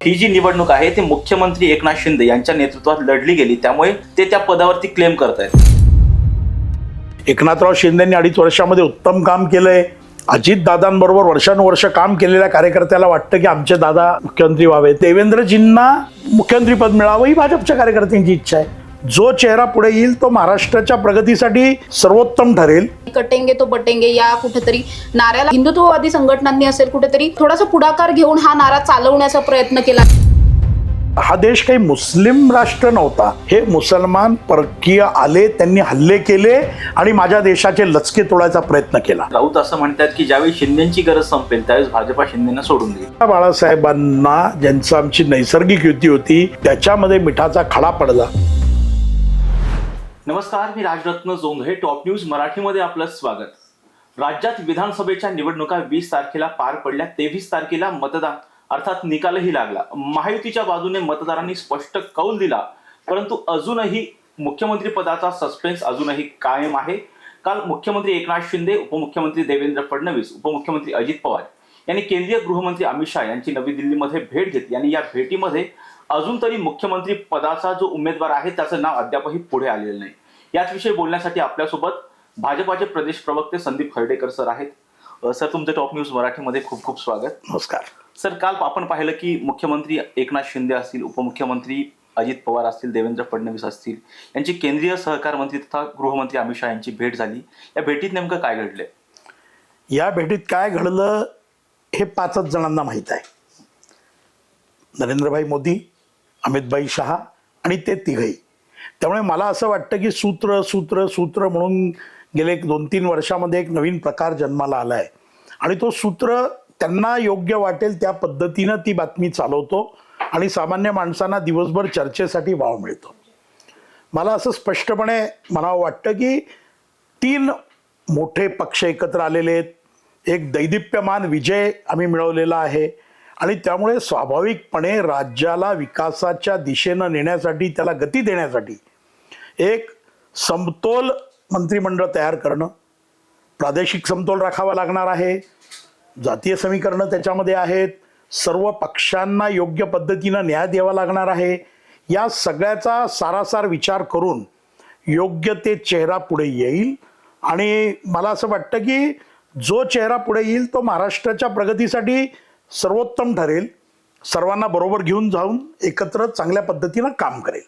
ही जी निवडणूक आहे ती मुख्यमंत्री एकनाथ शिंदे यांच्या नेतृत्वात लढली गेली, त्यामुळे ते त्या पदावरती क्लेम करतायत। एकनाथराव शिंदेंनी 2.5 वर्षामध्ये उत्तम काम केलंय। अजितदादांबरोबर वर्षानुवर्ष काम केलेल्या कार्यकर्त्याला वाटतं की आमचे दादा मुख्यमंत्री व्हावे, देवेंद्रजींना मुख्यमंत्रीपद मिळावं ही भाजपच्या कार्यकर्त्यांची इच्छा आहे। जो चेहरा पुढे येईल तो महाराष्ट्राच्या प्रगतीसाठी सर्वोत्तम ठरेल। कटेंगे तो बटेंगे या कुठेतरी नाऱ्याला हिंदुत्ववादी संघटनांनी असेल कुठेतरी थोडासा पुढाकार घेऊन हा नारा चालवण्याचा प्रयत्न केला। हा देश काही मुस्लिम राष्ट्र नव्हता, हे मुसलमान परकीय आले, त्यांनी हल्ले केले आणि माझ्या देशाचे लचके तोडायचा प्रयत्न केला। राऊत असं म्हणतात की ज्यावेळी शिंदेची गरज संपेल त्यावेळेस भाजपा शिंदेना सोडून देईल। बाळासाहेबांना ज्यांचं आमची नैसर्गिक युती होती त्याच्यामध्ये मिठाचा खडा पडला। नमस्कार, मी राजरत्न जोंधळे, टॉप न्यूज मराठीमध्ये आपलं स्वागत। राज्यात विधानसभेच्या निवडणुका 20 तारखेला पार पडल्या। 23 तारखेला मतदान अर्थात निकालही लागला। महायुतीच्या बाजूने मतदारांनी स्पष्ट कौल दिला, परंतु अजूनही मुख्यमंत्री पदाचा सस्पेन्स अजूनही कायम आहे। काल मुख्यमंत्री एकनाथ शिंदे, उपमुख्यमंत्री देवेंद्र फडणवीस, उपमुख्यमंत्री अजित पवार यांनी केंद्रीय गृहमंत्री अमित शहा यांची नवी दिल्लीमध्ये भेट घेतली आणि या भेटीमध्ये अजून तरी मुख्यमंत्री पदाचा जो उमेदवार आहे त्याचं नाव अद्यापही पुढे आलेलं नाही। याच विषयी बोलण्यासाठी आपल्यासोबत भाजपाचे प्रदेश प्रवक्ते संदीप खर्डेकर सर आहेत। सर, तुमचं टॉप न्यूज मराठीमध्ये खूप खूप स्वागत। नमस्कार सर, काल आपण पाहिलं की मुख्यमंत्री एकनाथ शिंदे असतील, उपमुख्यमंत्री अजित पवार असतील, देवेंद्र फडणवीस असतील यांची केंद्रीय सहकार मंत्री तथा गृहमंत्री अमित शहा यांची भेट झाली। या भेटीत नेमकं काय घडलंय? या भेटीत काय घडलं हे 5 जणांना माहीत आहे। नरेंद्रभाई मोदी, अमितभाई शहा आणि ते तिघही। त्यामुळे मला असं वाटतं की सूत्र सूत्र सूत्र म्हणून गेले 2-3 वर्षामध्ये एक नवीन प्रकार जन्माला आलाय आणि तो सूत्र त्यांना योग्य वाटेल त्या पद्धतीनं ती बातमी चालवतो आणि सामान्य माणसांना दिवसभर चर्चेसाठी वाव मिळतो। मला असं स्पष्टपणे म्हणावं वाटतं की 3 मोठे पक्ष एकत्र आलेले आहेत, एक दैदिप्यमान विजय आम्ही मिळवलेला आहे आणि त्यामुळे स्वाभाविकपणे राज्याला विकासाच्या दिशेनं नेण्यासाठी, त्याला गती देण्यासाठी एक समतोल मंत्रिमंडळ तयार करणं, प्रादेशिक समतोल राखावा लागणार आहे, जातीय समीकरणं त्याच्यामध्ये आहेत, सर्व पक्षांना योग्य पद्धतीनं न्याय द्यावा लागणार आहे। या सगळ्याचा सारासार विचार करून योग्य ते चेहरा पुढे येईल आणि मला असं वाटतं की जो चेहरा पुढे येईल तो महाराष्ट्राच्या प्रगतीसाठी सर्वोत्तम ठरेल, सर्वांना बरोबर घेऊन जाऊन एकत्र चांगल्या पद्धतीनं काम करेल।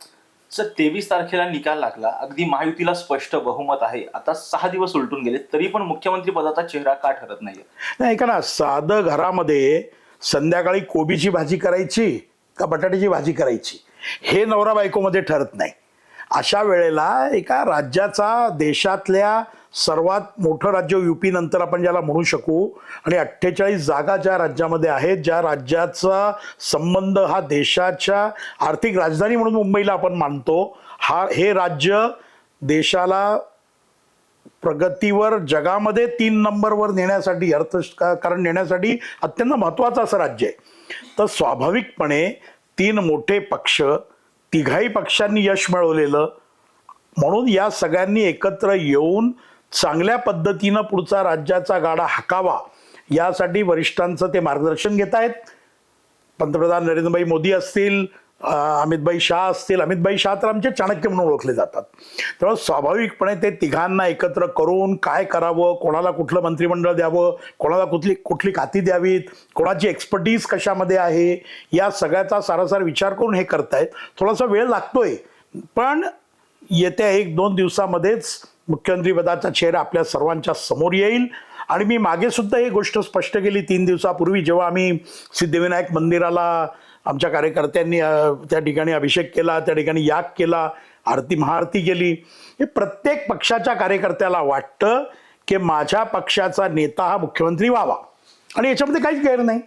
सर, 23 तारखेला निकाल लागला, अगदी महायुतीला स्पष्ट बहुमत आहे। आता 6 दिवस उलटून गेले तरी पण मुख्यमंत्री पदाचा चेहरा का ठरत नाहीये? नाही का ना, साधं घरामध्ये संध्याकाळी कोबीची भाजी करायची का बटाट्याची भाजी करायची हे नवरा बायकोमध्ये ठरत नाही। अशा वेळेला एका राज्याचा, देशातल्या सर्वात मोठं राज्य युपी नंतर आपण ज्याला म्हणू शकू आणि 48 जागा ज्या राज्यामध्ये आहेत, ज्या राज्याचा संबंध हा देशाच्या आर्थिक राजधानी म्हणून मुंबईला आपण मानतो, हे राज्य देशाला प्रगतीवर जगामध्ये 3 नंबरवर नेण्यासाठी, अर्थकारण नेण्यासाठी अत्यंत महत्त्वाचं असं राज्य आहे। तर स्वाभाविकपणे 3 मोठे पक्ष, तिघाही पक्षांनी यश मिळवलेलं, म्हणून या सगळ्यांनी एकत्र येऊन चांगल्या पद्धतीनं पुढचा राज्याचा गाडा हाकावा यासाठी वरिष्ठांचं ते मार्गदर्शन घेत आहेत। पंतप्रधान नरेंद्रभाई मोदी असतील, अमितभाई शहा असतील, अमितभाई शहा तर आमचे चाणक्य म्हणून ओळखले जातात। त्यामुळे स्वाभाविकपणे ते तिघांना एकत्र करून काय करावं, कोणाला कुठलं मंत्रिमंडळ द्यावं, कोणाला कुठली खाती द्यावीत, कोणाची एक्सपर्टीज कशामध्ये आहे, या सगळ्याचा सारासार विचार करून हे करतायत। थोडासा वेळ लागतोय, पण येत्या 1-2 दिवसामध्येच मुख्यमंत्री पदाचा चेहरा आपल्या सर्वांच्या समोर येईल। आणि मी मागे सुद्धा ही गोष्ट स्पष्ट केली 3 दिवसापूर्वी, जेव्हा आम्ही सिद्धिविनायक मंदिराला आमच्या कार्यकर्त्यांनी त्या ठिकाणी अभिषेक केला, त्या ठिकाणी याग केला, महाआरती केली। हे प्रत्येक पक्षाच्या कार्यकर्त्याला वाटतं की माझ्या पक्षाचा नेता हा मुख्यमंत्री व्हावा आणि याच्यामध्ये काहीच गैर नाही।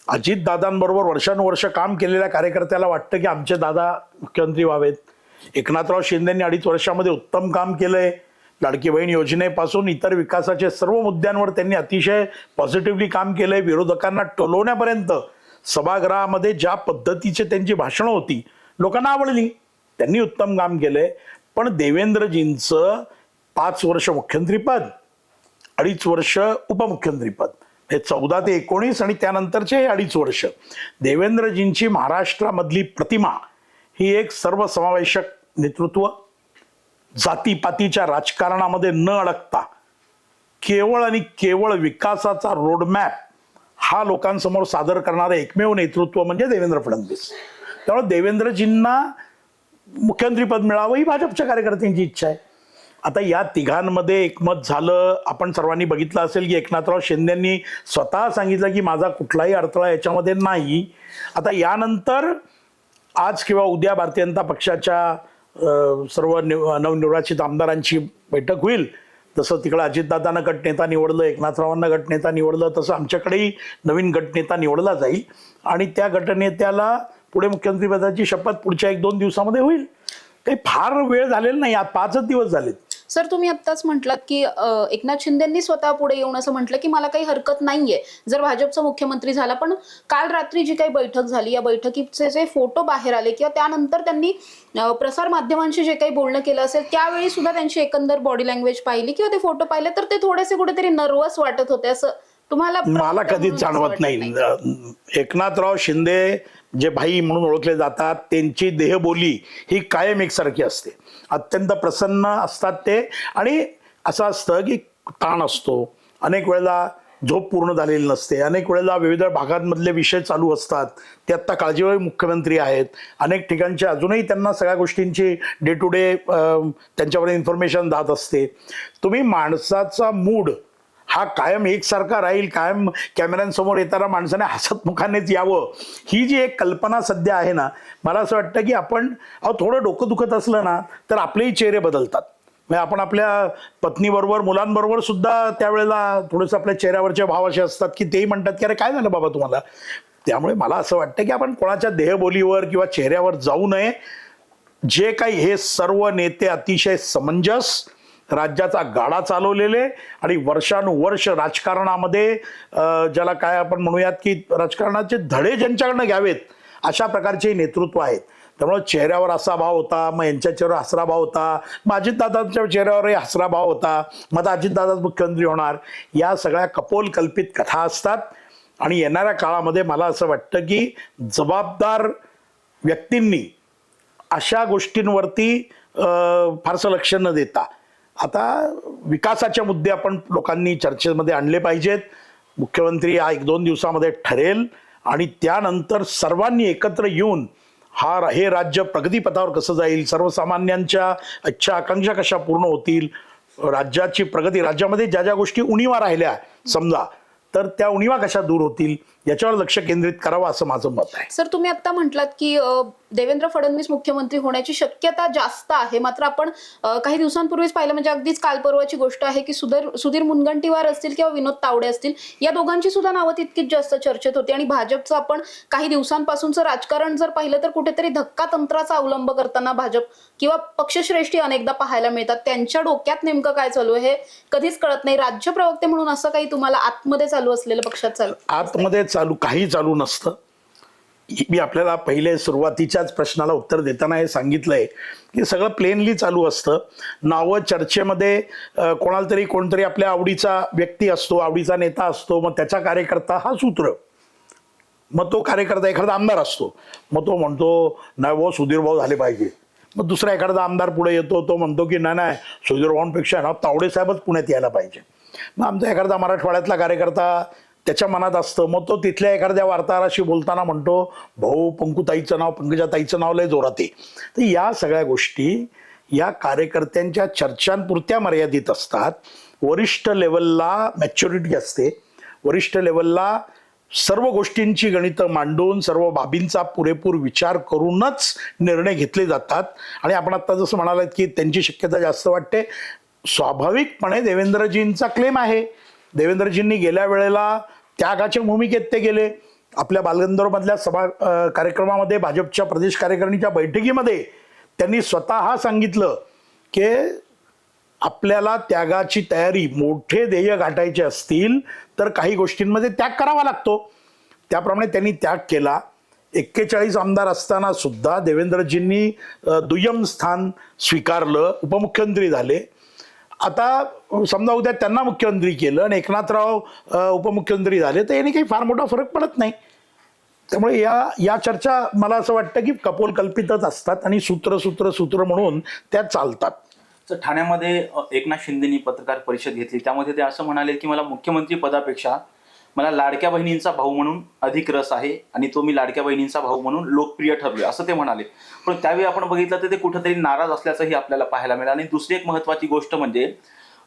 अजितदादांबरोबर वर्षानुवर्ष काम केलेल्या कार्यकर्त्याला वाटतं की आमचे दादा मुख्यमंत्री व्हावेत। एकनाथराव शिंदेंनी 2.5 वर्षामध्ये उत्तम काम केलंय। लाडकी बहीण योजनेपासून इतर विकासाच्या सर्व मुद्द्यांवर त्यांनी अतिशय पॉझिटिव्हली काम केलंय। विरोधकांना टोलवण्यापर्यंत सभागृहामध्ये ज्या पद्धतीचे त्यांची भाषणं होती लोकांना आवडली, त्यांनी उत्तम काम केलंय। पण देवेंद्रजींचं 5 वर्ष मुख्यमंत्रीपद, 2.5 वर्ष उपमुख्यमंत्रीपद, हे 14 ते 19 आणि त्यानंतरचे हे 2.5 वर्ष देवेंद्रजींची महाराष्ट्रामधली प्रतिमा ही एक सर्वसमावेशक नेतृत्व, जातीपातीच्या राजकारणामध्ये न अडकता केवळ आणि केवळ विकासाचा रोडमॅप हा लोकांसमोर सादर करणारं एकमेव नेतृत्व म्हणजे देवेंद्र फडणवीस. त्यामुळे देवेंद्रजींना मुख्यमंत्रीपद मिळावं ही भाजपच्या कार्यकर्त्यांची इच्छा आहे. आता या तिघांमध्ये एकमत झालं. आपण सर्वांनी बघितलं असेल की एकनाथराव शिंदेंनी स्वतः सांगितलं की माझा कुठलाही अडथळा याच्यामध्ये नाही. आता यानंतर आज किंवा उद्या भारतीय जनता पक्षाच्या सर्व नवनिर्वाचित आमदारांची बैठक होईल. जसं तिकडं अजितदादांना गटनेता निवडलं, एकनाथरावांना गटनेता निवडलं, तसं आमच्याकडेही नवीन गटनेता निवडला जाईल आणि त्या गटनेत्याला पुढे मुख्यमंत्रीपदाची शपथ पुढच्या 1-2 दिवसामध्ये होईल. काही फार वेळ झालेला नाही, आज 5च दिवस झालेत. सर, तुम्ही आत्ताच म्हटलात की एकनाथ शिंदेंनी स्वतः पुढे येऊन असं म्हटलं की मला काही हरकत नाहीये जर भाजपचा मुख्यमंत्री झाला. पण काल रात्री जी काही बैठक झाली, या बैठकीचे जे फोटो बाहेर आले किंवा त्यानंतर त्यांनी प्रसार माध्यमांशी जे काही बोलणं केलं असेल त्यावेळी सुद्धा त्यांची एकंदर बॉडी लँग्वेज पाहिली किंवा ते फोटो पाहिले तर ते थोडेसे कुठेतरी नर्वस वाटत होते. असं तुम्हाला मला कधीच जाणवत नाही. एकनाथराव शिंदे जे भाई म्हणून ओळखले जातात त्यांची देहबोली ही कायम एकसारखी असते. अत्यंत प्रसन्न असतात ते आणि असं असतं की ताण असतो, अनेक वेळेला झोप पूर्ण झालेली नसते, अनेक वेळेला विविध भागांमधले विषय चालू असतात. ते आत्ता काळजीवाहू मुख्यमंत्री आहेत. अनेक ठिकाणचे अजूनही त्यांना सगळ्या गोष्टींची डे टू डे त्यांच्यावर इन्फॉर्मेशन जात असते. तुम्ही माणसाचा मूड हा कायम एकसारखा राहील, कायम कॅमेऱ्यांसमोर येताना माणसाने हसत मुखानेच यावं, ही जी एक कल्पना सध्या आहे ना, मला असं वाटतं की आपण थोडं डोकं दुखत असलं ना तर आपलेही चेहरे बदलतात. म्हणजे आपण आपल्या पत्नीबरोबर मुलांबरोबर सुद्धा त्यावेळेला थोडंसं आपल्या चेहऱ्यावरचे भाव असे असतात की तेही म्हणतात की अरे काय झालं बाबा तुम्हाला. त्यामुळे मला असं वाटतं की आपण कोणाच्या देहबोलीवर किंवा चेहऱ्यावर जाऊ नये. जे काही हे सर्व नेते अतिशय समंजस, राज्याचा गाडा चालवलेले आणि वर्षानुवर्ष राजकारणामध्ये ज्याला काय आपण म्हणूयात की राजकारणाचे धडे ज्यांच्याकडनं घ्यावेत अशा प्रकारचे नेतृत्व आहेत. त्यामुळे चेहऱ्यावर असा भाव होता, मग यांच्या चेहऱ्यावर हसरा भाव होता, मग अजितदादांच्या चेहऱ्यावरही हसरा भाव होता, मग आता अजितदादाच मुख्यमंत्री होणार. या सगळ्या कपोल कल्पित कथा असतात आणि येणाऱ्या काळामध्ये मला असं वाटतं की जबाबदार व्यक्तींनी अशा गोष्टींवरती फारसं लक्ष न देता आता विकासाचे मुद्दे आपण लोकांनी चर्चेमध्ये आणले पाहिजेत. मुख्यमंत्री हा 1-2 दिवसामध्ये ठरेल आणि त्यानंतर सर्वांनी एकत्र येऊन हे राज्य प्रगतीपथावर कसं जाईल, सर्वसामान्यांच्या इच्छा आकांक्षा कशा पूर्ण होतील, राज्याची प्रगती, राज्यामध्ये ज्या ज्या गोष्टी उणीवा राहिल्या समजा तर त्या उणीवा कशा दूर होतील याच्यावर लक्ष केंद्रित करावं असं माझं मत आहे. सर, तुम्ही आता म्हटलात की देवेंद्र फडणवीस मुख्यमंत्री होण्याची शक्यता जास्त आहे. मात्र आपण काही दिवसांपूर्वीच पाहिलं, म्हणजे अगदीच काल परवाची गोष्ट आहे की सुधीर मुनगंटीवार असतील किंवा विनोद तावडे असतील, या दोघांची सुद्धा नावं तितकीच जास्त चर्चेत होती. आणि भाजपचं आपण काही दिवसांपासूनचं राजकारण जर पाहिलं तर कुठेतरी धक्का तंत्राचा अवलंब करताना भाजप किंवा पक्षश्रेष्ठी अनेकदा पाहायला मिळतात. त्यांच्या डोक्यात नेमकं काय चालू आहे हे कधीच कळत नाही. राज्य प्रवक्ते म्हणून असं काही तुम्हाला आतमध्ये चालू असलेलं पक्षात चालू आतमध्ये काही चालू नसतं. मी आपल्याला पहिले सुरुवातीच्याच प्रश्नाला उत्तर देताना हे सांगितलंय की सगळं प्लेनली चालू असतं. नावं चर्चेमध्ये कोणतरी आपल्या आवडीचा व्यक्ती असतो, आवडीचा नेता असतो, मग त्याचा कार्यकर्ता हा सूत्र, मग तो कार्यकर्ता एखादा आमदार असतो, मग तो म्हणतो नाही भाऊ सुधीर भाऊ झाले पाहिजे. मग दुसरा एखादा आमदार पुढे येतो, तो म्हणतो की नाही सुधीर भाऊंपेक्षा ना तावडे साहेबच पुण्यात यायला पाहिजे. मग आमचा एखादा मराठवाड्यातला कार्यकर्ता त्याच्या मनात असतं, मग तो तिथल्या एखाद्या वार्ताहराशी बोलताना म्हणतो भाऊ पंकुताईचं नाव, पंकजाताईचं नाव लय जोरात आहे. तर या सगळ्या गोष्टी या कार्यकर्त्यांच्या चर्चांपुरत्या मर्यादित असतात. वरिष्ठ लेवलला मॅच्युरिटी असते, वरिष्ठ लेवलला सर्व गोष्टींची गणितं मांडून सर्व बाबींचा पुरेपूर विचार करूनच निर्णय घेतले जातात. आणि आपण आता जसं म्हणालात की त्यांची शक्यता जास्त वाटते, स्वाभाविकपणे देवेंद्रजींचा क्लेम आहे. देवेंद्रजींनी गेल्या वेळेला त्यागाच्या भूमिकेत ते गेले. आपल्या बालगंधर्वमधल्या सभा कार्यक्रमामध्ये भाजपच्या प्रदेश कार्यकारिणीच्या बैठकीमध्ये त्यांनी स्वतः सांगितलं की आपल्याला त्यागाची तयारी, मोठे ध्येय गाठायचे असतील तर काही गोष्टींमध्ये त्याग करावा लागतो. त्याप्रमाणे त्यांनी त्याग केला. 41 आमदार असताना सुद्धा देवेंद्रजींनी दुय्यम स्थान स्वीकारलं, उपमुख्यमंत्री झाले. आता समजा उद्या त्यांना मुख्यमंत्री केलं आणि एकनाथराव उपमुख्यमंत्री झाले तर याने काही फार मोठा फरक पडत नाही. त्यामुळे या चर्चा मला असं वाटतं की कपोलकल्पितच असतात आणि सूत्र म्हणून त्या चालतात. तर ठाण्यामध्ये एकनाथ शिंदेनी पत्रकार परिषद घेतली, त्यामध्ये ते असं म्हणाले की मला मुख्यमंत्री पदापेक्षा मला लाडक्या बहिणींचा भाऊ म्हणून अधिक रस आहे आणि तो मी लाडक्या बहिणींचा भाऊ म्हणून लोकप्रिय ठरलोय असं ते म्हणाले. पण त्यावेळी आपण बघितलं तर ते कुठेतरी नाराज असल्याचंही आपल्याला पाहायला मिळालं. आणि दुसरी एक महत्वाची गोष्ट म्हणजे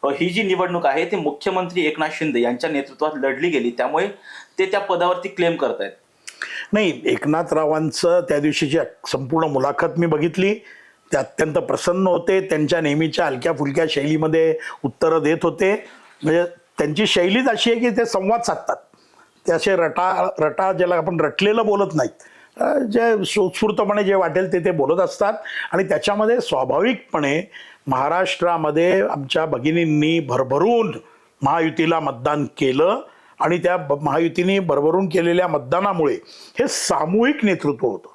ही जी निवडणूक आहे ती मुख्यमंत्री एकनाथ शिंदे यांच्या नेतृत्वात लढली गेली, त्यामुळे ते त्या पदावरती क्लेम करतायत. नाही, एकनाथरावांचं त्या दिवशीची संपूर्ण मुलाखत मी बघितली. ते अत्यंत प्रसन्न होते. त्यांच्या नेहमीच्या हलक्या फुलक्या शैलीमध्ये उत्तरं देत होते. म्हणजे त्यांची शैलीच अशी आहे की ते संवाद साधतात. ते असे रटा ज्याला आपण रटलेलं बोलत नाहीत. जे उत्स्फूर्तपणे जे वाटेल ते बोलत असतात. आणि त्याच्यामध्ये स्वाभाविकपणे महाराष्ट्रामध्ये आमच्या भगिनींनी भरभरून महायुतीला मतदान केलं आणि त्या महायुतीने भरभरून केलेल्या मतदानामुळे हे सामूहिक नेतृत्व होतं.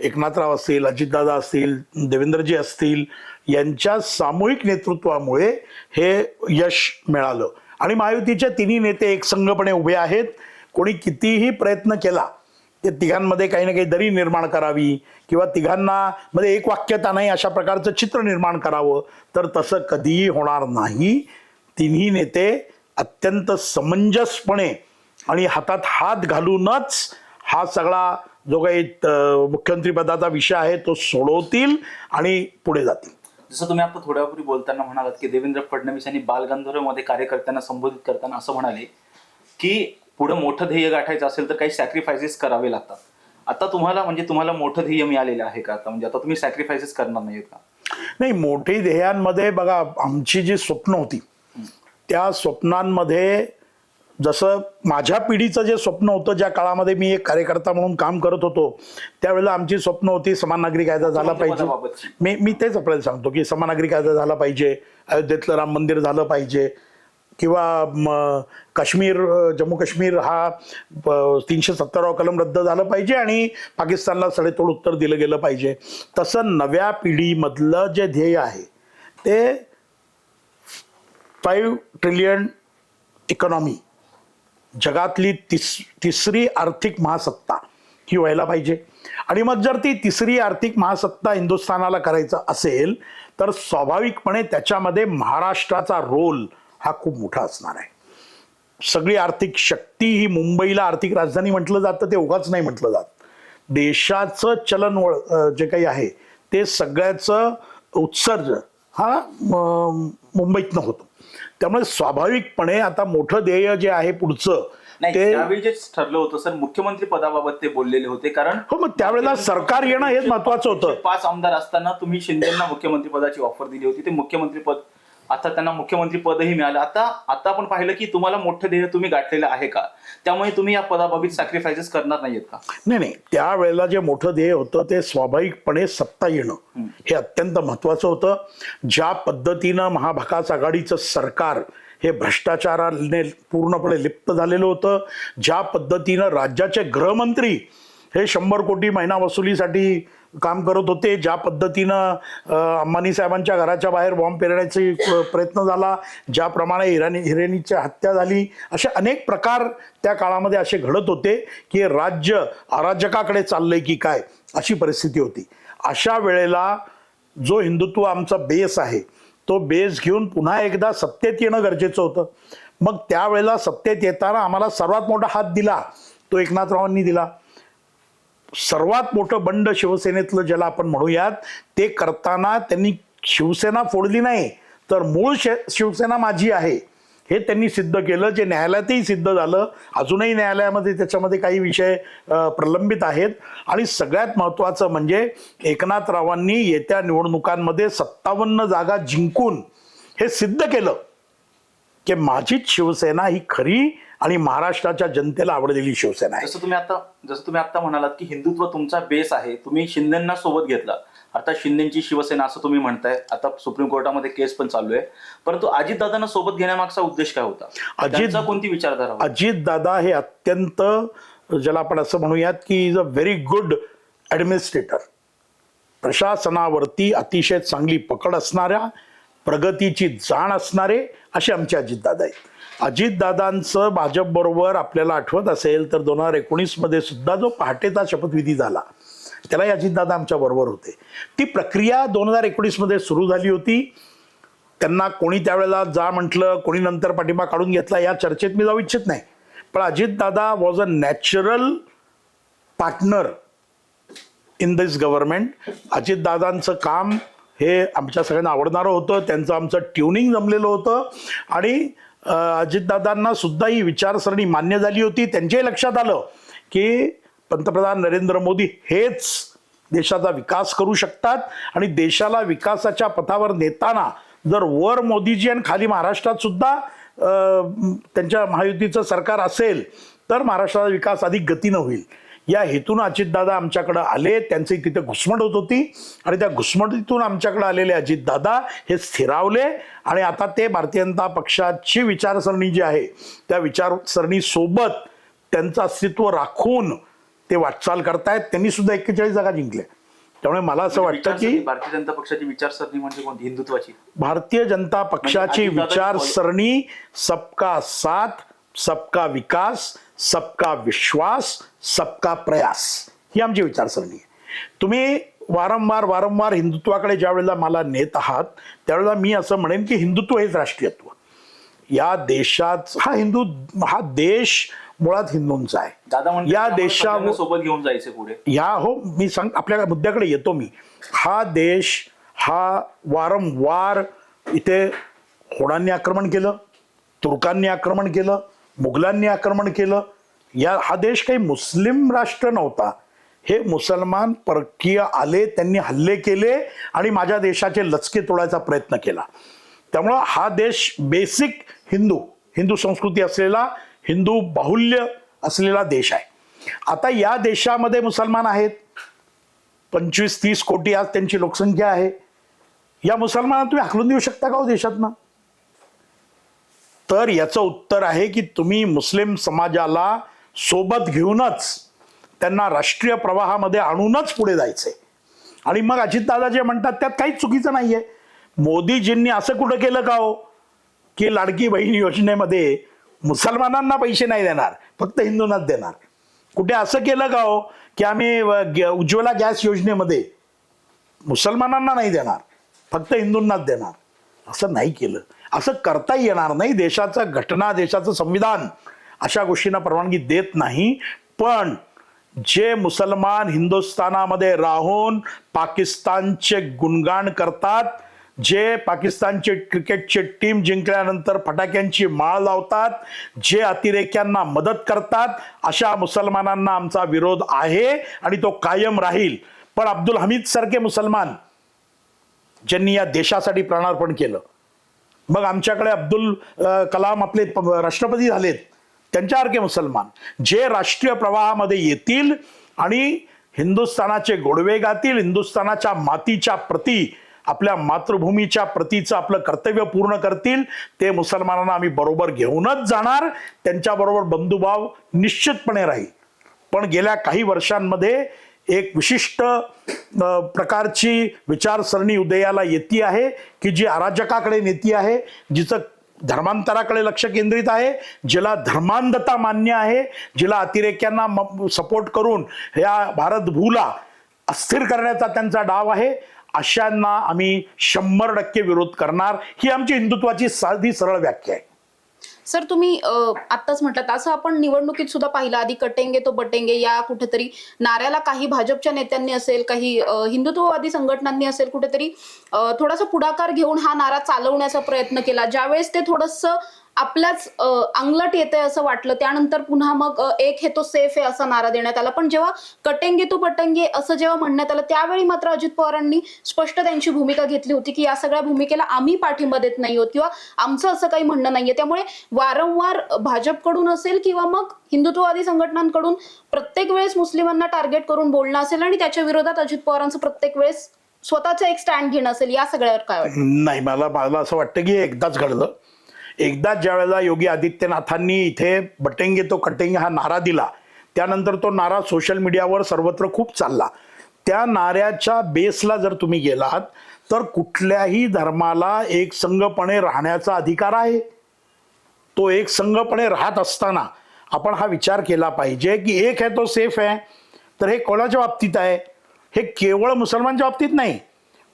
एकनाथराव असतील, अजितदादा असतील, देवेंद्रजी असतील, यांच्या सामूहिक नेतृत्वामुळे हे यश मिळालं. आणि महायुतीचे तिन्ही नेते एकसंघपणे उभे आहेत. कोणी कितीही प्रयत्न केला ते तिघांमध्ये काही ना काही दरी निर्माण करावी किंवा तिघांना मध्ये एक वाक्यता नाही अशा प्रकारचं चित्र निर्माण करावं, तर तसं कधीही होणार नाही. तिन्ही नेते अत्यंत समंजसपणे आणि हातात हात घालूनच हा सगळा जो काही मुख्यमंत्रीपदाचा विषय आहे तो सोडवतील आणि पुढे जातील. जसं तुम्ही आता थोड्यापूर्वी बोलताना म्हणालात की देवेंद्र फडणवीस यांनी बालगंधर्वमध्ये कार्यकर्त्यांना संबोधित करताना असं म्हणाले की पुढे मोठं ध्येय गाठायचं असेल तर काही सॅक्रिफायसेस करावे लागतात. आता तुम्हाला मोठं ध्येय मिळालेलं आहे का? आता म्हणजे आता तुम्ही सॅक्रिफायसेस करणार नाहीत का? नाही, मोठी ध्येयांमध्ये बघा, आमची जी स्वप्न होती त्या स्वप्नांमध्ये जसं माझ्या पिढीचं जे स्वप्न होतं, ज्या काळामध्ये मी एक कार्यकर्ता म्हणून काम करत होतो त्यावेळेला आमची स्वप्न होती समान नागरी कायदा झाला पाहिजे. मी तेच आपल्याला सांगतो की समान नागरी कायदा झाला पाहिजे, अयोध्येतलं राम मंदिर झालं पाहिजे, किंवा जम्मू काश्मीर हा 370 कलम रद्द झालं पाहिजे आणि पाकिस्तानला सडेतोड उत्तर दिलं गेलं पाहिजे. तसं नव्या पिढीमधलं जे ध्येय आहे ते 5 ट्रिलियन इकॉनॉमी, जगातली तिसरी आर्थिक महासत्ता ही व्हायला पाहिजे. आणि मग जर ती तिसरी आर्थिक महासत्ता हिंदुस्थानाला करायचं असेल तर स्वाभाविकपणे त्याच्यामध्ये महाराष्ट्राचा रोल हा खूप मोठा असणार आहे. सगळी आर्थिक शक्ती ही मुंबईला आर्थिक राजधानी म्हटलं जातं ते उगाच नाही म्हटलं जात. देशाचं चलनवळ जे काही आहे ते सगळ्याचं उत्सर्ज हा मुंबईतनं होतो. त्यामुळे स्वाभाविकपणे आता मोठं ध्येय जे आहे पुढचं ते त्यावेळी जे ठरलं होतं सर, मुख्यमंत्री पदाबाबत ते बोललेले होते. कारण हो, मग त्यावेळेला सरकार येणं हेच महत्वाचं होतं. 5 आमदार असताना तुम्ही शिंदेंना मुख्यमंत्री पदाची ऑफर दिली होती, ते मुख्यमंत्री पद, आता त्यांना मुख्यमंत्री पदही मिळालं. आता आपण पाहिलं की तुम्हाला मोठं ध्येय तुम्ही गाठलेलं आहे का, त्यामुळे तुम्ही या पदाबाबत सॅक्रिफायसेस करणार नाहीयेत का? नाही, त्यावेळेला जे मोठं ध्येय होतं ते स्वाभाविकपणे सत्ता येणं हे अत्यंत महत्वाचं होतं. ज्या पद्धतीनं महाविकास आघाडीचं सरकार हे भ्रष्टाचाराने पूर्णपणे लिप्त झालेलं होतं, ज्या पद्धतीनं राज्याचे गृहमंत्री हे 100 कोटी महिना वसुलीसाठी काम करत होते, ज्या पद्धतीनं अंबानी साहेबांच्या घराच्या बाहेर बॉम्ब पेरण्याचा प्रयत्न झाला, ज्याप्रमाणे हिरेनीची हत्या झाली, असे अनेक प्रकार त्या काळामध्ये असे घडत होते की राज्य अराजकाकडे चाललंय की काय अशी परिस्थिती होती. अशा वेळेला जो हिंदुत्व आमचा बेस आहे तो बेस घेऊन पुन्हा एकदा सत्तेत येणं गरजेचं होतं. मग त्यावेळेला सत्तेत येताना आम्हाला सर्वात मोठा हात दिला तो एकनाथरावांनी दिला. सर्वात मोठं बंड शिवसेनेतलं ज्याला आपण म्हणूयात ते करताना त्यांनी शिवसेना फोडली नाही तर मूळ शिवसेना माझी आहे हे त्यांनी सिद्ध केलं, जे न्यायालयातही सिद्ध झालं. अजूनही न्यायालयामध्ये त्याच्यामध्ये काही विषय प्रलंबित आहेत. आणि सगळ्यात महत्त्वाचं म्हणजे एकनाथरावांनी येत्या निवडणुकांमध्ये 57 जागा जिंकून हे सिद्ध केलं की माझीच शिवसेना ही खरी आणि महाराष्ट्राच्या जनतेला आवडलेली शिवसेना आहे. जसं तुम्ही आता म्हणालात की हिंदुत्व तुमचा बेस आहे, तुम्ही शिंदेंना सोबत घेतला, आता शिंदेची शिवसेना असं तुम्ही म्हणताय, आता सुप्रीम कोर्टामध्ये केस पण चालू आहे, परंतु अजितदादांना सोबत घेण्यामागचा उद्देश काय होता? कोणती विचारधारा? अजितदादा हे अत्यंत, ज्याला आपण असं म्हणूयात की is a very good administrator, प्रशासनावरती अतिशय चांगली पकड असणाऱ्या प्रगतीची जाण असणारे असे आमचे अजितदादा आहेत. अजितदादांचं भाजपबरोबर आपल्याला आठवत असेल तर 2019 मध्ये सुद्धा जो पहाटेचा शपथविधी झाला त्यालाही अजितदादा आमच्या बरोबर होते. ती प्रक्रिया 2019 मध्ये सुरू झाली होती. त्यांना कोणी त्यावेळेला जा म्हटलं, कोणी नंतर पाठिंबा काढून घेतला, या चर्चेत मी जाऊ इच्छित नाही. पण Ajitdada was a natural partner in this government. अजितदादांचं काम हे आमच्या सगळ्यांना आवडणारं होतं. त्यांचं आमचं ट्युनिंग जमलेलं होतं आणि अजितदादांना सुद्धा ही विचारसरणी मान्य झाली होती. त्यांच्याही लक्षात आलं की पंतप्रधान नरेंद्र मोदी हेच देशाचा विकास करू शकतात आणि देशाला विकासाच्या पथावर नेताना जर वर मोदीजी आणि खाली महाराष्ट्रात सुद्धा त्यांच्या महायुतीचं सरकार असेल तर महाराष्ट्राचा विकास अधिक गतीनं होईल. या हेतून अजितदादा आमच्याकडे आले. त्यांची तिथे घुसमट होत होती आणि त्या घुसमटीतून आमच्याकडे आलेले अजितदादा हे स्थिरावले आणि आता ते भारतीय जनता पक्षाची विचारसरणी जी आहे त्या विचारसरणीसोबत त्यांचं अस्तित्व राखून ते वाटचाल करतायत. त्यांनी सुद्धा 41 जागा जिंकल्या. त्यामुळे मला असं वाटतं की भारतीय जनता पक्षाची विचारसरणी म्हणजे कोणती? हिंदुत्वाची. भारतीय जनता पक्षाची विचारसरणी सबका साथ, सबका विकास, सबका विश्वास, सबका प्रयास ही आमची विचारसरणी आहे. तुम्ही वारंवार हिंदुत्वाकडे ज्या वेळेला मला नेत आहात त्यावेळेला मी असं म्हणेन की हिंदुत्व हेच राष्ट्रीयत्व. या देशात हा देश मुळात हिंदूंचा आहे. या देशावर सोबत घेऊन जायचे पुढे. मी आपल्या मुद्द्याकडे येतो. हा देश हा वारंवार इथे होडांनी आक्रमण केलं, तुर्कांनी आक्रमण केलं, मुघलांनी आक्रमण केलं. हा देश काही मुस्लिम राष्ट्र नव्हता. हे मुसलमान परकीय आले, त्यांनी हल्ले केले आणि माझ्या देशाचे लचके तोडायचा प्रयत्न केला. त्यामुळं हा देश बेसिक हिंदू संस्कृती असलेला, हिंदू बाहुल्य असलेला देश आहे. आता या देशामध्ये मुसलमान आहेत 25-30 कोटी आज त्यांची लोकसंख्या आहे. या मुसलमानांना तुम्ही हाकलून देऊ शकता का हो देशातनं? तर याचं उत्तर आहे की तुम्ही मुस्लिम समाजाला सोबत घेऊनच त्यांना राष्ट्रीय प्रवाहामध्ये आणूनच पुढे जायचंय. आणि मग अजितदादा जे म्हणतात त्यात काहीच चुकीचं नाहीये. मोदीजींनी असं कुठं केलं का हो की लाडकी बहीण योजनेमध्ये मुसलमानांना पैसे नाही देणार, फक्त हिंदूंनाच देणार? कुठे असं केलं का हो की आम्ही उज्ज्वला गॅस योजनेमध्ये मुसलमानांना नाही देणार, फक्त हिंदूंनाच देणार? असं नाही केलं. असं करता येणार नाही. देशाचं घटना, देशाचं संविधान अशा गोष्टींना परवानगी देत नाही. पण जे मुसलमान हिंदुस्थानामध्ये राहून पाकिस्तानचे गुणगान करतात, जे पाकिस्तानचे क्रिकेटची टीम जिंकल्यानंतर फटाक्यांची माळ लावतात, जे अतिरेक्यांना मदत करतात, अशा मुसलमानांना आमचा विरोध आहे आणि तो कायम राहील. पण अब्दुल हमीद सारखे मुसलमान ज्यांनी या देशासाठी प्राणार्पण केलं, मग आमच्याकडे अब्दुल कलाम आपले राष्ट्रपती झालेत, त्यांच्यासारखे मुसलमान जे राष्ट्रीय प्रवाहामध्ये येतील आणि हिंदुस्थानाचे गोडवे गातील, हिंदुस्थानाच्या मातीच्या प्रती, आपल्या मातृभूमीच्या प्रतीचं आपलं कर्तव्य पूर्ण करतील, ते मुसलमानांना आम्ही बरोबर घेऊनच जाणार. त्यांच्याबरोबर बंधुभाव निश्चितपणे राहील. पण गेल्या काही वर्षांमध्ये एक विशिष्ट प्रकारची विचारसरणी उदयाला येते आहे की जी अराजकाकडे नेती आहे, जिचं धर्मांतराकडे लक्ष केंद्रित आहे, जिला धर्मांधता मान्य आहे, जिला अतिरेक्यांना सपोर्ट करून या भारतभूला अस्थिर करण्याचा त्यांचा डाव आहे. अशांना आम्ही 100% विरोध करणार. ही आमची हिंदुत्वाची साधी सरळ व्याख्या आहे. सर, तुम्ही आत्ताच म्हटलं असं आपण निवडणुकीत सुद्धा पाहिलं, आधी कटेंगे तो बटेंगे या कुठेतरी नाऱ्याला काही भाजपच्या नेत्यांनी असेल, काही हिंदुत्ववादी संघटनांनी असेल, कुठेतरी थोडासा पुढाकार घेऊन हा नारा चालवण्याचा प्रयत्न केला. ज्यावेळेस ते थोडंसं आपल्याच अंगलट येते असं वाटलं, त्यानंतर पुन्हा मग एक हे तो सेफ आहे असा नारा देण्यात आला. पण जेव्हा कटेंगे तो पटेंगे असं जेव्हा म्हणण्यात आलं त्यावेळी मात्र अजित पवारांनी स्पष्ट त्यांची भूमिका घेतली होती की या सगळ्या भूमिकेला आम्ही पाठिंबा देत नाही आहोत किंवा आमचं असं काही म्हणणं नाहीये. त्यामुळे वारंवार भाजपकडून असेल किंवा मग हिंदुत्ववादी संघटनांकडून प्रत्येक वेळेस मुस्लिमांना टार्गेट करून बोलणं असेल आणि त्याच्या विरोधात अजित पवारांचं प्रत्येक वेळेस स्वतःचं एक स्टँड घेणं असेल, या सगळ्यावर काय वाटतं? नाही, मला असं वाटतं की एकदाच घडलं. एकदाच ज्या वेळेला योगी आदित्यनाथांनी इथे बटेंगे तो कटेंगे हा नारा दिला, त्यानंतर तो नारा सोशल मीडियावर सर्वत्र खूप चालला. त्या नाऱ्याच्या बेसला जर तुम्ही गेलात तर कुठल्याही धर्माला एक संघपणे राहण्याचा अधिकार आहे. तो एक संघपणे राहत असताना आपण हा विचार केला पाहिजे की एक आहे तो सेफ आहे. तर हे कोणाच्या बाबतीत आहे? हे केवळ मुसलमानच्या बाबतीत नाही,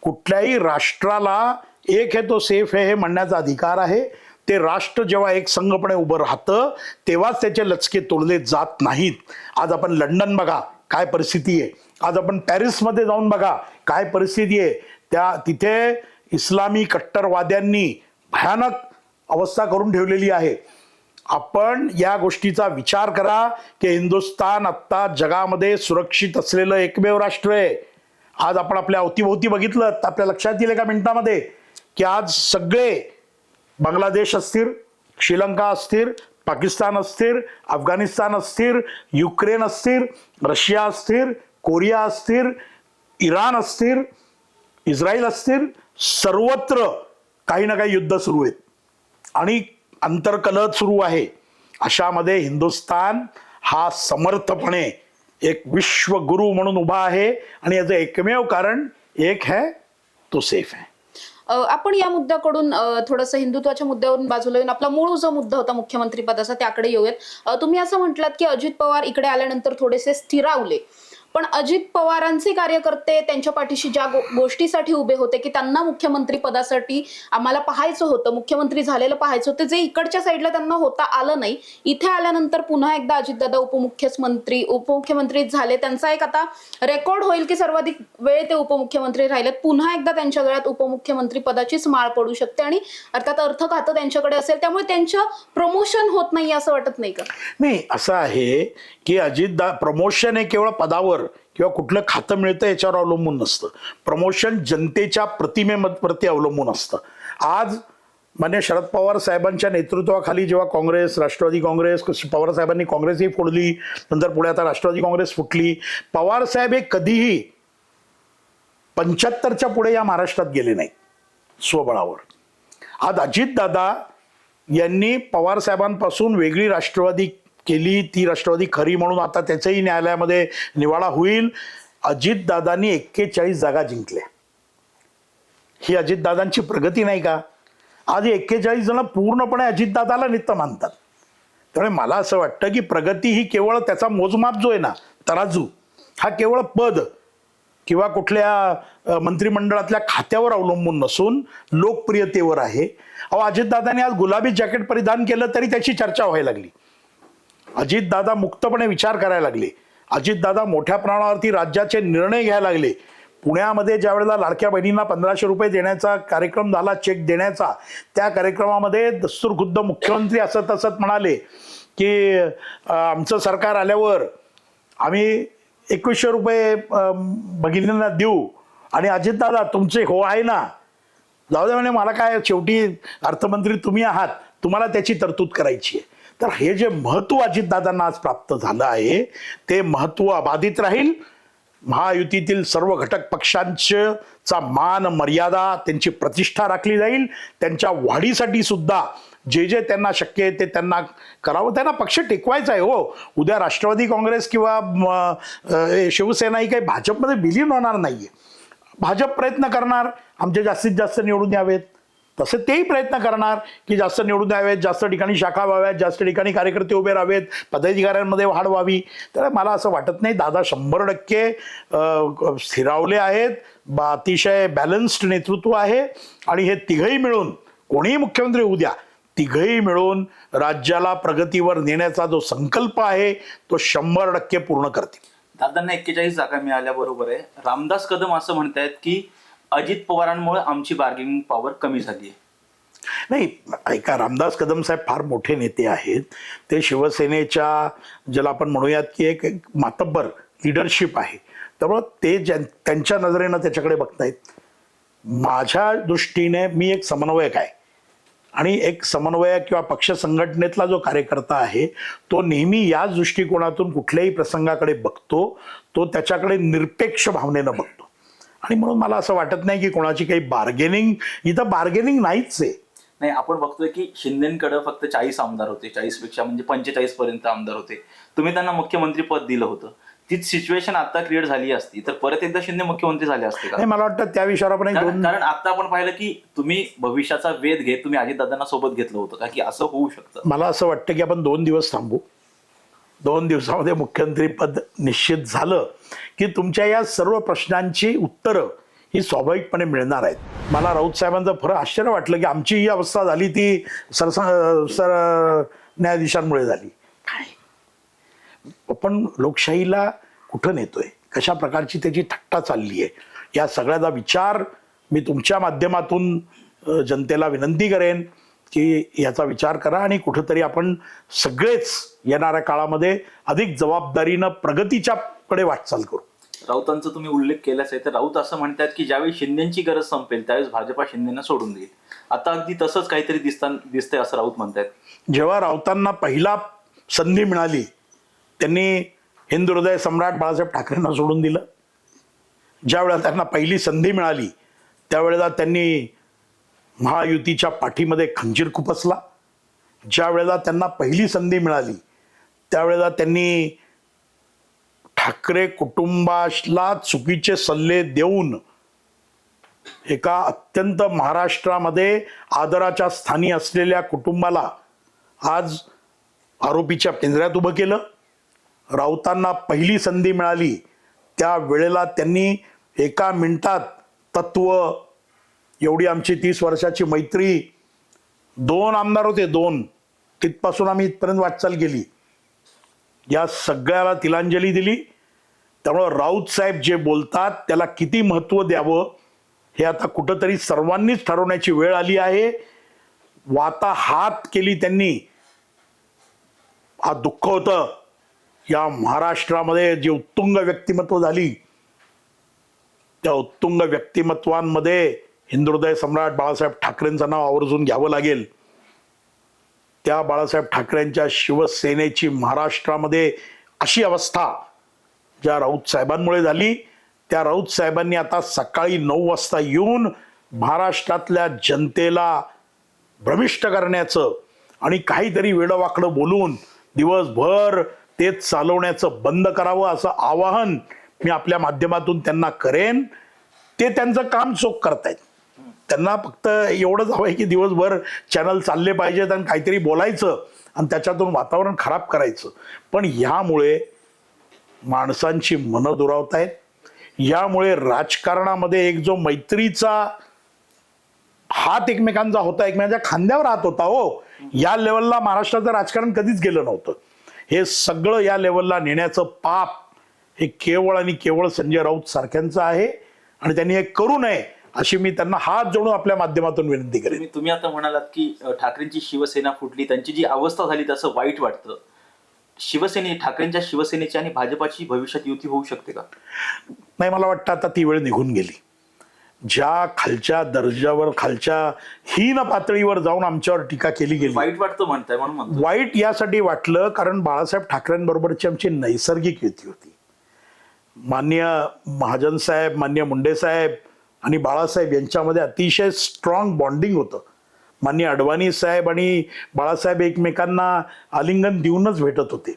कुठल्याही राष्ट्राला एक आहे तो सेफ आहे हे म्हणण्याचा अधिकार आहे. ते राष्ट्र जेव्हा एक संघपणे उभं राहतं तेव्हाच त्याचे लचके तोडले जात नाहीत. आज आपण लंडन बघा काय परिस्थिती आहे, आज आपण पॅरिसमध्ये जाऊन बघा काय परिस्थिती आहे. तिथे इस्लामी कट्टरवाद्यांनी भयानक अवस्था करून ठेवलेली आहे. आपण या गोष्टीचा विचार करा की हिंदुस्थान आत्ता जगामध्ये सुरक्षित असलेलं एकमेव राष्ट्र आहे. आज आपण आपल्या अवतीभोवती बघितलं तर आपल्या लक्षात येईल एका मिनिटामध्ये की आज सगळे बांगलादेश अस्थिर, श्रीलंका अस्थिर, पाकिस्तान अस्थिर, अफगाणिस्तान अस्थिर, युक्रेन अस्थिर, रशिया अस्थिर, कोरिया अस्थिर, इराण अस्थिर, इस्रायल अस्थिर, सर्वत्र काही ना काही युद्ध सुरू आहेत आणि अंतर्कलह सुरू आहे. अशामध्ये हिंदुस्थान हा समर्थपणे एक विश्वगुरु म्हणून उभा आहे आणि याचं एकमेव कारण एक है तो सेफ आहे. आपण या मुद्द्याकडून थोडंसं हिंदुत्वाच्या मुद्द्यावरून बाजूला येऊन आपला मूळ जो मुद्दा होता मुख्यमंत्री पदाचा त्याकडे येऊयात. तुम्ही असं म्हटलात की अजित पवार इकडे आल्यानंतर थोडेसे स्थिरावले, पण अजित पवारांचे कार्यकर्ते त्यांच्या पाठीशी ज्या गोष्टीसाठी उभे होते की त्यांना मुख्यमंत्री पदासाठी आम्हाला पाहायचं होतं, मुख्यमंत्री झालेलं पाहायचं होतं, जे इकडच्या साईडला त्यांना होता आलं नाही, इथे आल्यानंतर पुन्हा एकदा अजितदादा उपमुख्यमंत्री झाले. त्यांचा एक आता रेकॉर्ड होईल की सर्वाधिक वेळ ते उपमुख्यमंत्री राहिलेत. पुन्हा एकदा त्यांच्या गळ्यात उपमुख्यमंत्री पदाचीच माळ पडू शकते आणि अर्थात अर्थ खातं त्यांच्याकडे असेल, त्यामुळे त्यांचं प्रमोशन होत नाही असं वाटत नाही का? नाही, असं आहे की प्रमोशन हे केवळ पदावर किंवा कुठलं खातं मिळतं याच्यावर अवलंबून नसतं. प्रमोशन जनतेच्या प्रतिमेवरती अवलंबून असतं. आज मान्य शरद पवार साहेबांच्या नेतृत्वाखाली जेव्हा काँग्रेस, राष्ट्रवादी काँग्रेस, पवार साहेबांनी काँग्रेसही फोडली, नंतर पुढे आता राष्ट्रवादी काँग्रेस फुटली, पवार साहेब हे कधीही 75च्या पुढे या महाराष्ट्रात गेले नाहीत स्वबळावर. आज अजितदादा यांनी पवार साहेबांपासून वेगळी राष्ट्रवादी केली, ती राष्ट्रवादी खरी म्हणून आता त्याचंही न्यायालयामध्ये निवाडा होईल. अजितदादांनी 41 जागा जिंकल्या. ही अजितदादांची प्रगती नाही का? आज 41 जण पूर्णपणे अजितदादाला नित्य मानतात. त्यामुळे मला असं वाटतं की प्रगती ही केवळ त्याचा मोजमाप जो आहे ना, तराजू, हा केवळ पद किंवा कुठल्या मंत्रिमंडळातल्या खात्यावर अवलंबून नसून लोकप्रियतेवर आहे. अजितदादांनी आज गुलाबी जॅकेट परिधान केलं तरी त्याची चर्चा व्हायला लागली. अजितदादा मुक्तपणे विचार करायला लागले. अजितदादा मोठ्या प्रमाणावरती राज्याचे निर्णय घ्यायला लागले. पुण्यामध्ये ज्या वेळेला लाडक्या बहिणींना 1500 रुपये देण्याचा कार्यक्रम झाला, चेक देण्याचा, त्या कार्यक्रमामध्ये दस्तूरखुद्द मुख्यमंत्री असत म्हणाले की आमचं सरकार आल्यावर आम्ही 2100 रुपये भगिनींना देऊ. आणि अजितदादा तुमचे हो आहे ना, जाऊ दे म्हणे, मला काय, शेवटी अर्थमंत्री तुम्ही आहात, तुम्हाला त्याची तरतूद करायची आहे. तर हे जे महत्व अजितदादांना आज प्राप्त झालं आहे ते महत्व अबाधित राहील. महायुतीतील सर्व घटक पक्षांचा मान मर्यादा, त्यांची प्रतिष्ठा राखली जाईल. त्यांच्या वाढीसाठी सुद्धा जे जे त्यांना शक्य आहे ते त्यांना करावं. त्यांना पक्ष टिकवायचा आहे. हो, उद्या राष्ट्रवादी काँग्रेस किंवा शिवसेना ही काही भाजपमध्ये विलीन होणार नाहीये. भाजप प्रयत्न करणार आमचे जास्तीत जास्त निवडून यावेत, तसे तेही प्रयत्न करणार की जास्त निवडून यावेत, जास्त ठिकाणी शाखा व्हाव्यात, जास्त ठिकाणी कार्यकर्ते उभे राहावेत, पदाधिकाऱ्यांमध्ये वाढ व्हावी. तर मला असं वाटत नाही. दादा 100% स्थिरावले आहेत. अतिशय बॅलन्स्ड नेतृत्व आहे आणि हे तिघही मिळून, कोणीही मुख्यमंत्री होऊ द्या, तिघही मिळून राज्याला प्रगतीवर नेण्याचा जो संकल्प आहे तो 100% पूर्ण करतील. दादांना 41 जागा मिळाल्या बरोबर आहे. रामदास कदम असं म्हणतायत की अजित पवारांमुळे आमची बार्गेनिंग पॉवर कमी झाली आहे. नाही, ऐका, रामदास कदम साहेब फार मोठे नेते आहेत. ते शिवसेनेच्या ज्याला आपण म्हणूयात की एक मातब्बर लिडरशिप आहे. त्यामुळं ते त्यांच्या नजरेनं त्याच्याकडे बघतायत. माझ्या दृष्टीने मी एक समन्वयक आहे आणि एक समन्वयक किंवा पक्ष संघटनेतला जो कार्यकर्ता आहे तो नेहमी याच दृष्टिकोनातून कुठल्याही प्रसंगाकडे बघतो. तो त्याच्याकडे निरपेक्ष भावनेनं बघतो आणि म्हणून मला असं वाटत नाही की कोणाची काही बार्गेनिंग, इथं बार्गेनिंग नाहीच आहे. नाही, आपण बघतोय की शिंदेकडे फक्त 40 आमदार होते, 40 पेक्षा म्हणजे 45 पर्यंत आमदार होते. तुम्ही त्यांना मुख्यमंत्री पद दिलं होतं. तीच सिच्युएशन आता क्रिएट झाली असती तर परत एकदा शिंदे मुख्यमंत्री झाले असते का? नाही, मला वाटतं त्या विषयावर आपण एक दोन कारण आता आपण पाहिलं की तुम्ही भविष्याचा वेध घेत तुम्ही अजितदादांना सोबत घेतलं होतं का की असं होऊ शकतं? मला असं वाटतं की आपण 2 दिवस थांबू. 2 दिवसामध्ये मुख्यमंत्री पद निश्चित झालं की तुमच्या या सर्व प्रश्नांची उत्तरं ही स्वाभाविकपणे मिळणार आहेत. मला राऊत साहेबांचं खरं आश्चर्य वाटलं की आमची ही अवस्था झाली ती सर न्यायाधीशांमुळे झाली. काय आपण लोकशाहीला कुठं नेतोय, कशा प्रकारची त्याची थट्टा चालली आहे, या सगळ्याचा विचार मी तुमच्या माध्यमातून जनतेला विनंती करेन की याचा विचार करा आणि कुठंतरी आपण सगळेच येणाऱ्या काळामध्ये अधिक जबाबदारीनं प्रगतीच्या कडे वाटचाल करू. राऊतांचा तुम्ही उल्लेख केलाच आहे तर राऊत असं म्हणतात की ज्यावेळी शिंदेची गरज संपेल त्यावेळेस भाजपा शिंदेना सोडून देईल. आता अगदी तसंच काहीतरी दिसतंय असं राऊत म्हणतात. जेव्हा राऊतांना पहिला संधी मिळाली त्यांनी हिंदू हृदय सम्राट बाळासाहेब ठाकरेंना सोडून दिलं. ज्या वेळेला त्यांना पहिली संधी मिळाली त्यावेळेला त्यांनी महायुतीच्या पाठीमध्ये खंजीर खुपसला. ज्या वेळेला त्यांना पहिली संधी मिळाली त्यावेळेला त्यांनी ठाकरे कुटुंबाला चुकीचे सल्ले देऊन एका अत्यंत महाराष्ट्रामध्ये आदराच्या स्थानी असलेल्या कुटुंबाला आज आरोपीच्या पिंजऱ्यात उभं केलं. राऊतांना पहिली संधी मिळाली त्या वेळेला त्यांनी एका मिनिटात तत्व, एवढी आमची 30 वर्षाची मैत्री, 2 आमदार होते, 2 तिथपासून आम्ही इथपर्यंत वाटचाल केली, या सगळ्याला तिलांजली दिली. त्यामुळं राऊत साहेब जे बोलतात त्याला किती महत्त्व द्यावं हे आता कुठंतरी सर्वांनीच ठरवण्याची वेळ आली आहे. वाताहात केली त्यांनी. आज दुःख होतं या महाराष्ट्रामध्ये जी उत्तुंग व्यक्तिमत्व झाली त्या उत्तुंग व्यक्तिमत्वांमध्ये हिंदू हृदय सम्राट बाळासाहेब ठाकरेंचं नाव आवर्जून घ्यावं लागेल. त्या बाळासाहेब ठाकरेंच्या शिवसेनेची महाराष्ट्रामध्ये अशी अवस्था ज्या राऊत साहेबांमुळे झाली, त्या राऊत साहेबांनी आता सकाळी 9 वाजता येऊन महाराष्ट्रातल्या जनतेला भ्रमिष्ट करण्याचं आणि काहीतरी वेडवाकडं बोलून दिवसभर तेच चालवण्याचं बंद करावं असं आवाहन मी आपल्या माध्यमातून त्यांना करेन. ते त्यांचं काम चोख करतायत. त्यांना फक्त एवढंच हवं आहे की दिवसभर चॅनल चालले पाहिजेत आणि काहीतरी बोलायचं आणि त्याच्यातून वातावरण खराब करायचं. पण ह्यामुळे माणसांची मनं दुरावतायत. यामुळे राजकारणामध्ये एक जो मैत्रीचा हात एकमेकांचा होता, एकमेकांच्या खांद्यावर हात होता, हो, या लेवलला महाराष्ट्राचं राजकारण कधीच गेलं नव्हतं. हे सगळं या लेवलला नेण्याचं पाप हे केवळ आणि केवळ संजय राऊत सारख्यांचं आहे आणि त्यांनी हे करू नये अशी मी त्यांना हात जोडून आपल्या माध्यमातून विनंती करेन. तुम्ही आता म्हणालात की ठाकरेंची शिवसेना फुटली, त्यांची जी अवस्था झाली तसं वाईट वाटतं. ठाकरेंच्या शिवसेनेची आणि भाजपाची भविष्यात युती होऊ शकते का? नाही, मला वाटतं आता ती वेळ निघून गेली. ज्या खालच्या दर्जावर, खालच्या हीन पातळीवर जाऊन आमच्यावर टीका केली गेली, वाईट वाटतं म्हणताय म्हणून म्हणतो. वाईट यासाठी वाटलं कारण बाळासाहेब ठाकरेंबरोबरची आमची नैसर्गिक युती होती. माननीय महाजन साहेब, माननीय मुंडे साहेब आणि बाळासाहेब यांच्यामध्ये अतिशय स्ट्रॉंग बॉन्डिंग होतं. माननीय अडवाणी साहेब आणि बाळासाहेब एकमेकांना आलिंगन देऊनच भेटत होते.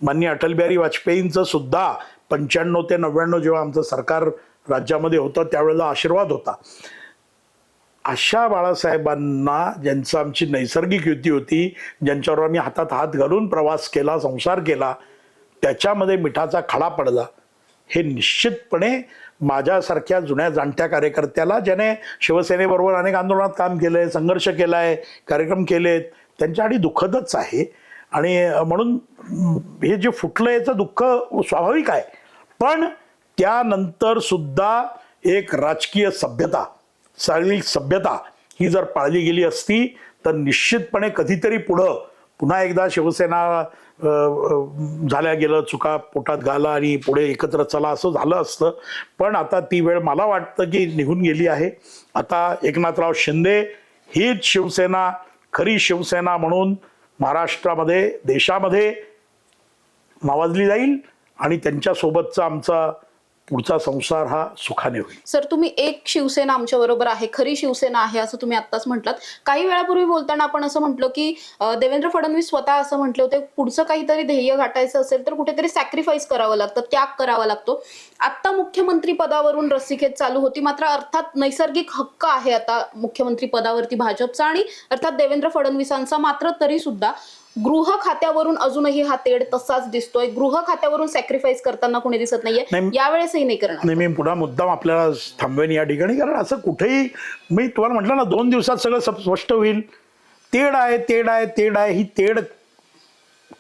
माननीय अटल बिहारी वाजपेयींचं सुद्धा 95 ते 99 जेव्हा आमचं सरकार राज्यामध्ये होतं त्यावेळेला आशीर्वाद होता. अशा बाळासाहेबांना ज्यांचं आमची नैसर्गिक युती होती, ज्यांच्यावर आम्ही हातात हात घालून प्रवास केला, संसार केला, त्याच्यामध्ये मिठाचा खडा पडला. हे निश्चितपणे माझ्यासारख्या जुन्या जाणत्या कार्यकर्त्याला, ज्याने शिवसेनेबरोबर अनेक आंदोलनात काम केलंय, संघर्ष केलाय, कार्यक्रम केलेत, त्यांच्यासाठी दुःखदच आहे. आणि म्हणून हे जे फुटलं याचं दुःख स्वाभाविक आहे. पण त्यानंतर सुद्धा एक राजकीय सभ्यता, शारीरिक सभ्यता ही जर पाळली गेली असती तर निश्चितपणे कधीतरी पुन्हा एकदा शिवसेना झाल्या गेलं, चुका पोटात घाला आणि पुढे एकत्र चला असं झालं असतं. पण आता ती वेळ मला वाटतं की निघून गेली आहे. आता एकनाथराव शिंदे हीच शिवसेना, खरी शिवसेना म्हणून महाराष्ट्रामध्ये, देशामध्ये नावाजली जाईल आणि त्यांच्यासोबतचा आमचा पुढचा संसार हा सुखाने होईल. सर, तुम्ही एक शिवसेना आमच्या बरोबर आहे, खरी शिवसेना आहे असं तुम्ही आत्ताच म्हटलात. काही वेळापूर्वी बोलताना आपण असं म्हटलं की देवेंद्र फडणवीस स्वतः असं म्हटले होते, पुढचं काहीतरी ध्येय गाठायचं असेल तर कुठेतरी सॅक्रिफाईस करावं लागतं, त्याग करावा लागतो. आत्ता मुख्यमंत्री पदावरून रस्सीखेच चालू होती, मात्र अर्थात नैसर्गिक हक्क आहे आता मुख्यमंत्री पदावरती भाजपचा आणि अर्थात देवेंद्र फडणवीसांचा. मात्र तरी सुद्धा गृह खात्यावरून अजूनही हा तेढ तसाच दिसतोय. गृह खात्यावरून सॅक्रिफाईस करताना कोणी दिसत नाहीये. यावेळेसही नाही करणार. नाही, मी पुन्हा मुद्दाम आपल्याला थांबवेन या ठिकाणी, कारण असं कुठेही मी तुम्हाला म्हटलं ना 2 दिवसात सगळं स्पष्ट होईल. तेढ आहे, तेढ आहे, तेढ आहे. ही तेढ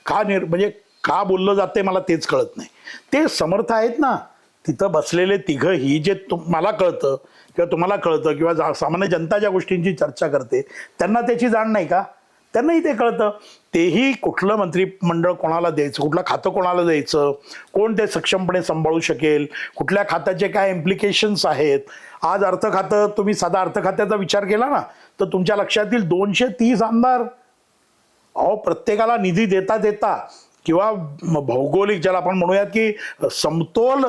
का म्हणजे का बोललं जाते मला तेच कळत नाही. ते समर्थ आहेत ना तिथं बसलेले तिघं, ही जे मला कळतं किंवा तुम्हाला कळतं किंवा सामान्य जनता ज्या गोष्टींची चर्चा करते त्यांना त्याची जाण नाही का? त्यांनाही ते कळतं. तेही कुठलं मंत्रिमंडळ कोणाला द्यायचं, कुठलं खातं कोणाला द्यायचं, कोण ते सक्षमपणे सांभाळू शकेल, कुठल्या खात्याचे काय इम्प्लिकेशन्स आहेत. आज अर्थ खातं, तुम्ही साधा अर्थ खात्याचा विचार केला ना तर तुमच्या लक्षात येईल 230 आमदार. प्रत्येकाला निधी देता देता किंवा भौगोलिक ज्याला आपण म्हणूयात की समतोल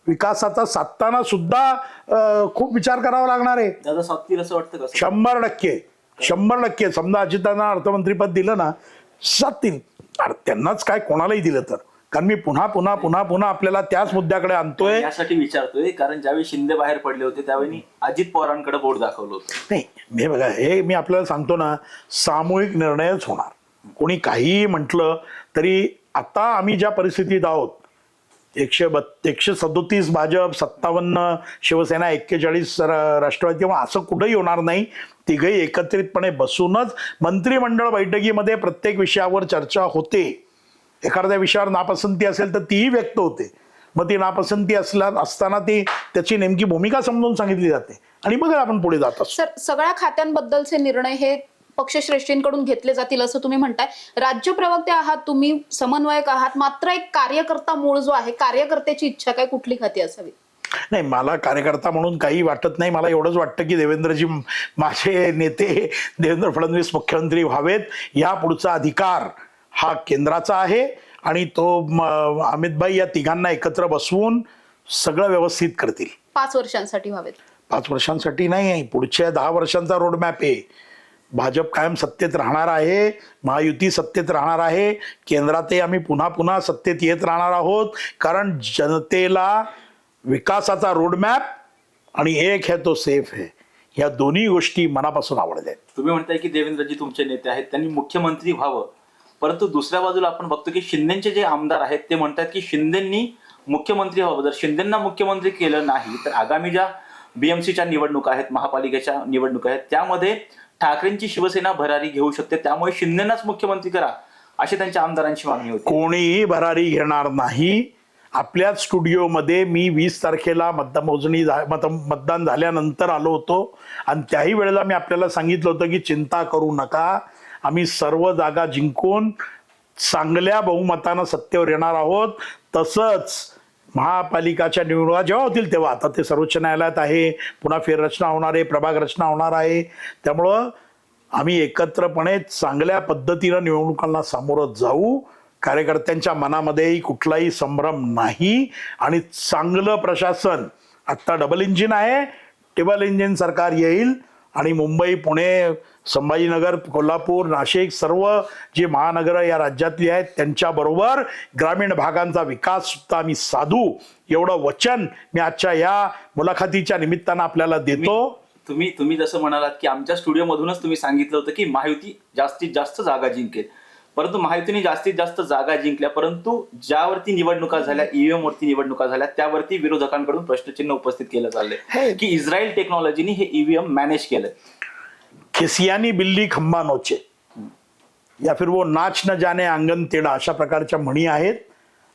विकासाचा साधताना सुद्धा खूप विचार करावा लागणार आहे. दादा साधतील असं वाटतं का? 100% समजा अजितांना अर्थमंत्रीपद दिलं ना साधतील. त्यांनाच काय कोणालाही दिलं तर, कारण मी पुन्हा पुन्हा पुन्हा पुन्हा आपल्याला त्याच मुद्द्याकडे आणतोय. यासाठी विचारतोय कारण ज्यावेळी शिंदे बाहेर पडले होते त्यावेळी अजित पवारांकडे बोट दाखवलं होतं. नाही, हे बघा, हे मी आपल्याला सांगतो ना, सामूहिक निर्णयच होणार. कोणी काहीही म्हटलं तरी आता आम्ही ज्या परिस्थितीत आहोत, 137 भाजप, 57 शिवसेना, 41 राष्ट्रवादी, तेव्हा असं कुठंही होणार नाही. तिघही एकत्रितपणे बसूनच मंत्रिमंडळ बैठकीमध्ये प्रत्येक विषयावर चर्चा होते. एखाद्या विषयावर नापसंती असेल तर तीही व्यक्त होते. मग ती नापसंती असताना ती त्याची नेमकी भूमिका समजून सांगितली जाते आणि मग आपण पुढे जात असतो. सर, सगळ्या खात्यांबद्दलचे निर्णय हे पक्षश्रेष्ठींकडून घेतले जातील असं तुम्ही म्हणताय. राज्य प्रवक्ते आहात तुम्ही, समन्वयक आहात, मात्र एक कार्यकर्ता मूळ जो आहे, कार्यकर्त्याची इच्छा काय कुठली खाती असावी? नाही, मला कार्यकर्ता म्हणून काही वाटत नाही. मला एवढंच वाटतं की देवेंद्रजी माझे नेते, देवेंद्र फडणवीस मुख्यमंत्री व्हावेत. या पुढचा अधिकार हा केंद्राचा आहे आणि तो अमितभाई या तिघांना एकत्र बसवून सगळं व्यवस्थित करतील. 5 वर्षांसाठी व्हावेत? 5 वर्षांसाठी नाही, पुढच्या 10 वर्षांचा रोडमॅप आहे. भाजप कायम सत्तेत राहणार आहे, महायुती सत्तेत राहणार आहे, केंद्रातही आम्ही पुन्हा पुन्हा सत्तेत येत राहणार आहोत. कारण जनतेला विकासाचा रोडमॅप आणि एक है तो सेफ है, या दोन्ही गोष्टी मनापासून आवडल्या. तुम्ही म्हणताय की देवेंद्रजी तुमचे नेते आहेत, त्यांनी मुख्यमंत्री व्हावं, परंतु दुसऱ्या बाजूला आपण बघतो की शिंदेचे जे आमदार आहेत ते म्हणतात की शिंदेंनी मुख्यमंत्री व्हावं. जर शिंदेंना मुख्यमंत्री केलं नाही तर आगामी ज्या BMCच्या निवडणुका आहेत, महापालिकेच्या निवडणुका आहेत, त्यामध्ये ठाकरेंची शिवसेना भरारी घेऊ शकते. त्यामुळे शिंदेनाच मुख्यमंत्री करा अशी त्यांच्या आमदारांची मागणी होती. कोणीही भरारी घेणार नाही. आपल्याच स्टुडिओमध्ये मी 20 तारखेला मतदान झाल्यानंतर आलो होतो आणि त्याही वेळेला मी आपल्याला सांगितलं होतं की चिंता करू नका, आम्ही सर्व जागा जिंकून चांगल्या बहुमतानं सत्तेवर येणार आहोत. तसंच महापालिकाच्या निवडणुका जेव्हा होतील तेव्हा, आता ते सर्वोच्च न्यायालयात आहे, पुन्हा फेररचना होणार आहे, प्रभाग रचना होणार आहे, त्यामुळं आम्ही एकत्रपणे चांगल्या पद्धतीनं निवडणुकांना सामोरं जाऊ. कार्यकर्त्यांच्या मनामध्येही कुठलाही संभ्रम नाही आणि चांगलं प्रशासन. आत्ता डबल इंजिन आहे, टेबल इंजिन सरकार येईल आणि मुंबई, पुणे, संभाजीनगर, कोल्हापूर, नाशिक, सर्व जी महानगरं या राज्यातली आहेत त्यांच्याबरोबर ग्रामीण भागांचा विकास सुद्धा आम्ही साधू, एवढं वचन मी आजच्या या मुलाखतीच्या निमित्तानं आपल्याला देतो. तुम्ही जसं म्हणालात की आमच्या स्टुडिओमधूनच तुम्ही सांगितलं होतं की महायुती जास्तीत जास्त जागा जिंकेल, परंतु महायुतीने जास्तीत जास्त जागा जिंकल्या, परंतु ज्यावरती निवडणुका झाल्या, EVM वरती निवडणुका झाल्या, त्यावरती विरोधकांकडून प्रश्नचिन्ह उपस्थित केलं चाललंय की इस्रायल टेक्नॉलॉजीने हे EVM मॅनेज केलं. खिसियानी बिल्ली खंबा नोचे या फिर वो नाच न जाने अंगण तेडा, अशा प्रकारच्या म्हणी आहेत.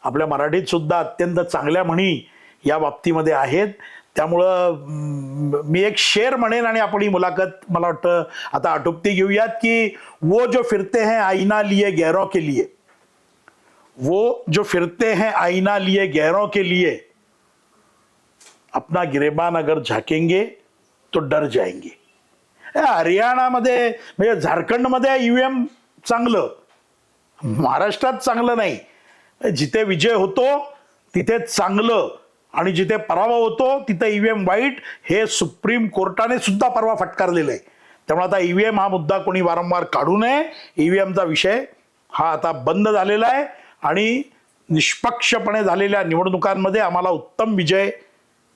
आपल्या मराठीत सुद्धा अत्यंत चांगल्या म्हणी या बाबतीमध्ये आहेत. त्यामुळं मी एक शेर म्हणेन आणि आपण ही मुलाखत मला वाटतं आता आटोपती घेऊयात की वो जो फिरते हैं आईना लिए गैरों के लिए, वो जो फिरते हैं आईना लिए गैरों के लिए, अपना गिरेबान अगर झाकेंगे तो डर जाएंगे. हरियाणामध्ये म्हणजे झारखंडमध्ये EVM चांगलं, महाराष्ट्रात चांगलं नाही. जिथे विजय होतो तिथे चांगलं आणि जिथे पराभव होतो तिथे ईव्हीएम वाईट हे सुप्रीम कोर्टाने सुद्धा परवा फटकारलेलं आहे. त्यामुळे आता ईव्हीएम हा मुद्दा कोणी वारंवार काढू नये. ईव्हीएमचा विषय हा आता बंद झालेला आहे आणि निष्पक्षपणे झालेल्या निवडणुकांमध्ये आम्हाला उत्तम विजय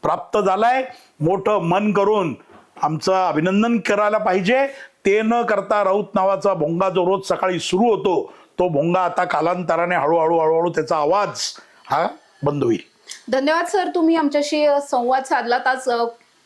प्राप्त झालाय. मोठं मन करून आमचं अभिनंदन करायला पाहिजे. ते न करता राऊत नावाचा भोंगा जो रोज सकाळी सुरू होतो तो भोंगा आता कालांतराने हळूहळू त्याचा आवाज हा बंद होईल. धन्यवाद सर, तुम्ही आमच्याशी संवाद साधलात. आज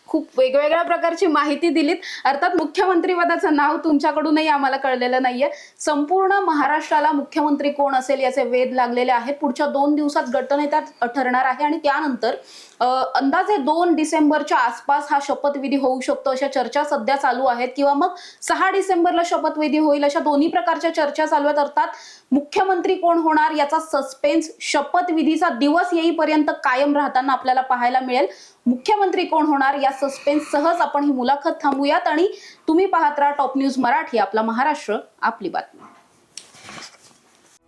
खूप वेगवेगळ्या प्रकारची माहिती दिलीत. अर्थात मुख्यमंत्री पदाचं नाव तुमच्याकडूनही आम्हाला कळलेलं नाहीये. संपूर्ण महाराष्ट्राला मुख्यमंत्री कोण असेल याचे वेध लागलेले आहेत. पुढच्या 2 दिवसात गटनेता ठरणार आहे आणि त्यानंतर अंदाजे 2 डिसेंबरच्या आसपास हा शपथविधी होऊ शकतो अशा चर्चा सध्या चालू आहेत, किंवा मग 6 डिसेंबरला शपथविधी होईल अशा दोन्ही प्रकारच्या चर्चा चालू आहेत. अर्थात मुख्यमंत्री कोण होणार याचा सस्पेन्स शपथविधीचा दिवस येईपर्यंत कायम राहताना आपल्याला पाहायला मिळेल. मुख्यमंत्री कोण होणार या सस्पेन्स सहज आपण ही मुलाखत थांबूयात आणि तुम्ही पाहत राहा टॉप न्यूज मराठी, आपला महाराष्ट्र आपली बातमी.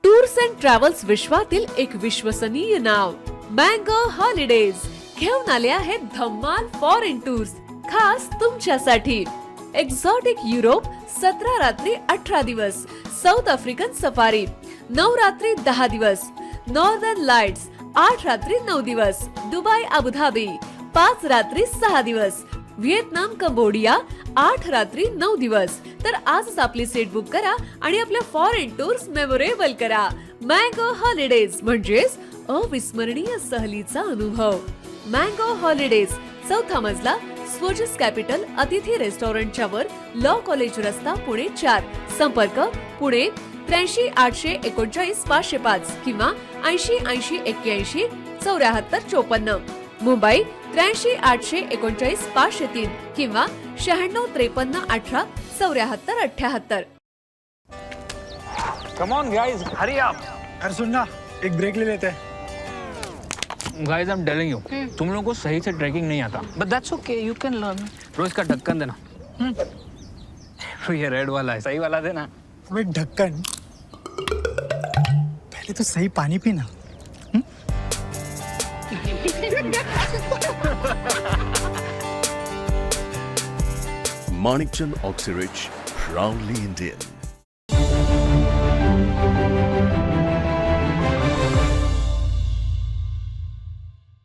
टूर्स अँड ट्रॅव्हल्स विश्वातील एक विश्वसनीय नाव मँगो हॉलिडेज घेऊन आले आहेत धम्माल फॉरेन टूर्स खास तुमच्यासाठी. एक्झॉटिक युरोप 17 रात्री 18 दिवस, साऊथ आफ्रिकन सफारी 9 रात्री 10 दिवस, नॉर्दर्न लाईट्स 8 रात्री 9 दिवस, दुबई अबुधाबी 5 रात्री 6 दिवस, व्हिएतनाम कंबोडिया 8 रात्री 9 दिवस. तर आजच आपली सीट बुक करा आणि आपल्या फॉरेन टूर्स मेमोरेबल करा. मँगो हॉलिडेज म्हणजेच अविस्मरणीय सहलीचा अनुभव. मँगो हॉलिडेज, 4था मजला, स्वोजिस कॅपिटल अतिथी रेस्टॉरंटच्या वर, लॉ कॉलेज रस्ता, पुणे 4. संपर्क पुणे 83 839 505 किंवा 80 80 81 74 54. मुंबई 83 839 503 किंवा 96 53 18 74 78. Come on guys, hurry up. अरे सुन ना, एक ब्रेक ले लेते हैं. Guys, I'm telling you, तुम लोगों को सही से ट्रैकिंग नहीं आता. But that's okay, you can learn. रोज का ढक्कन देना. तो ये रेड वाला है, सही वाला देना. अबे ढक्कन, पहले तो सही पानी पीना. Manikchand Oxyrich, proudly Indian.